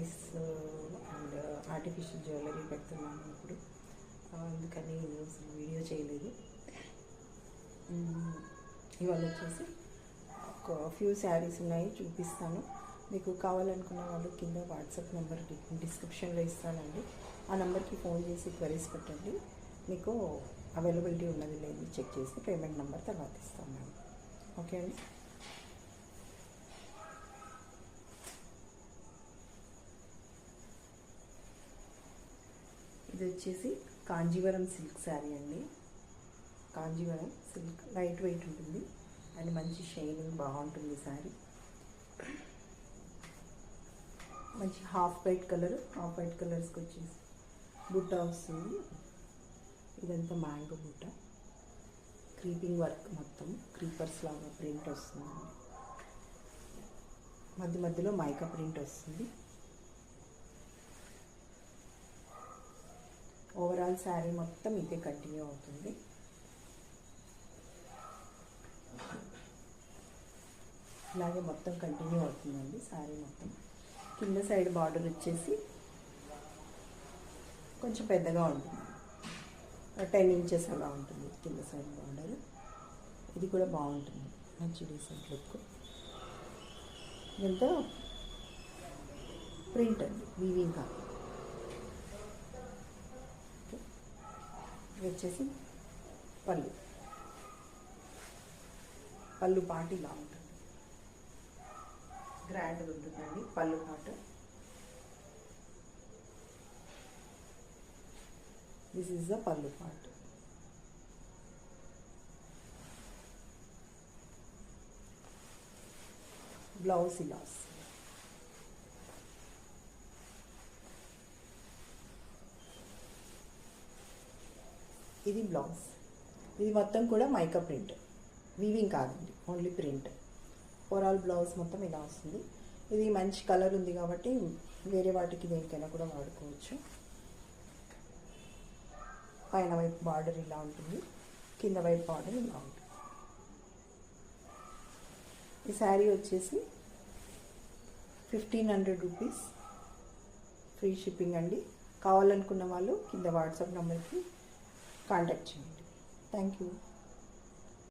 Saris and artificial jewellery పెడుతున్నాను ఇప్పుడు, అందుకని అసలు వీడియో చేయలేదు. ఇవాళ వచ్చేసి ఒక ఫ్యూ శారీస్ ఉన్నాయి, చూపిస్తాను. మీకు కావాలనుకున్న వాళ్ళు కింద వాట్సాప్ నెంబర్ డిస్క్రిప్షన్లో ఇస్తానండి. ఆ నెంబర్కి ఫోన్ చేసి క్వరీస్ పెట్టండి. మీకు అవైలబిలిటీ ఉన్నది లేదు చెక్ చేసి పేమెంట్ నెంబర్ తర్వాత ఇస్తాను మేము. ఓకే అండి. ఇది వచ్చేసి కాంజీవరం సిల్క్ శారీ అండి. కాంజీవరం సిల్క్ లైట్ వెయిట్ ఉంటుంది అండ్ మంచి షైనింగ్ బాగుంటుంది శారీ. మంచి హాఫ్ వైట్ కలర్స్కి వచ్చేసి బుట్ట వస్తుంది. ఇదంతా మ్యాంగో బుట్ట, క్రీపింగ్ వర్క్, మొత్తం క్రీపర్స్ లాగా ప్రింట్ వస్తుంది. మధ్య మధ్యలో మైకా ప్రింట్ వస్తుంది. ఓవరాల్ శారీ మొత్తం ఇదే కంటిన్యూ అవుతుంది. ఇలాగే మొత్తం కంటిన్యూ అవుతుందండి శారీ మొత్తం. కింద సైడ్ బార్డర్ వచ్చేసి కొంచెం పెద్దగా ఉంటుంది, 10 ఇంచెస్ అలా ఉంటుంది కింద సైడ్ బార్డర్. ఇది కూడా బాగుంటుంది, మంచి డీసెంట్ లుక్. ఇదంతా ప్రింట్ అండి, వీవింగ్ కాదు. ఇది వచ్చేసి పళ్ళు పాటు ఇలా ఉంటుంది, గ్రాండ్గా ఉంటుందండి పళ్ళు పాటు. దిస్ ఈజ్ ద పళ్ళు పార్ట్. బ్లౌజ్ ఇలా వస్తుంది. ఇది బ్లౌజ్. ఇది మొత్తం కూడా మైకా ప్రింట్, వీవింగ్ కాదండి, ఓన్లీ ప్రింట్. ఓవరాల్ బ్లౌజ్ మొత్తం ఇలా వస్తుంది. ఇది మంచి కలర్ ఉంది కాబట్టి వేరే వాటికి దేనికైనా కూడా వాడుకోవచ్చు. పైన వైపు బార్డర్ ఇలా ఉంటుంది, కింద వైపు బార్డర్ ఇలా ఉంటుంది. ఈ శారీ వచ్చేసి 1500 రూపీస్, ఫ్రీ షిప్పింగ్ అండి. కావాలనుకున్న వాళ్ళు కింద వాట్సాప్ నెంబర్కి కాంటాక్ట్ చేయండి. Thank you.